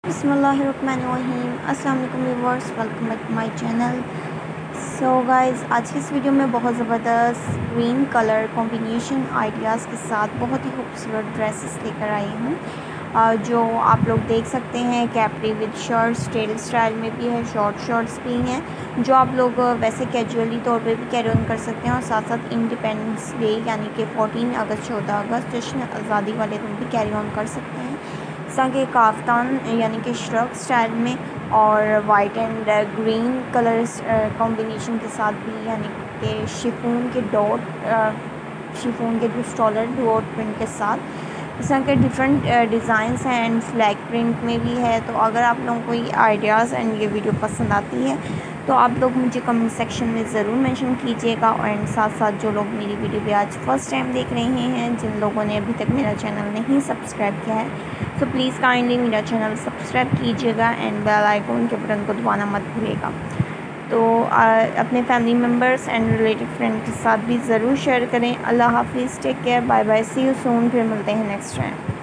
बिस्मिल्लाहिर्रहमानिर्रहीम। अस्सलाम वालेकुम viewers, welcome back to my channel. So guys, आज की इस वीडियो में बहुत ज़बरदस्त ग्रीन कलर कॉम्बिनेशन आइडियाज़ के साथ बहुत ही खूबसूरत ड्रेसेस लेकर आई हूँ, जो आप लोग देख सकते हैं। Capri with shirts, tell style में भी है, शॉर्ट शर्ट्स भी हैं, जो आप लोग वैसे कैजुअली तौर पे भी कैरी ऑन कर सकते हैं और साथ साथ इंडिपेंडेंस डे यानी कि 14 अगस्त 14 अगस्त जश्न आज़ादी वाले दिन भी कैरी ऑन कर सकते हैं। के काफ्तान यानी कि श्रग स्टाइल में और white and green colours combination के साथ भी, यानी कि शिफॉन के जो स्टॉलर डॉट प्रिंट के साथ इस तरह के डिफरेंट डिज़ाइंस हैं एंड फ्लैग प्रिंट में भी है। तो अगर आप लोगों को ये आइडियाज़ एंड ये वीडियो पसंद आती है तो आप लोग मुझे कमेंट सेक्शन में ज़रूर मेंशन कीजिएगा। एंड साथ साथ जो लोग मेरी वीडियो पे आज फर्स्ट टाइम देख रहे हैं, जिन लोगों ने अभी तक मेरा चैनल नहीं सब्सक्राइब किया है, तो प्लीज़ काइंडली मेरा चैनल सब्सक्राइब कीजिएगा एंड बेल आइकन के बटन को दबाना मत भूलिएगा। तो अपने family members and relative friend के साथ भी ज़रूर शेयर करें। अल्लाह हाफिज़, take care, bye bye, see you soon. फिर मिलते हैं नेक्स्ट टाइम।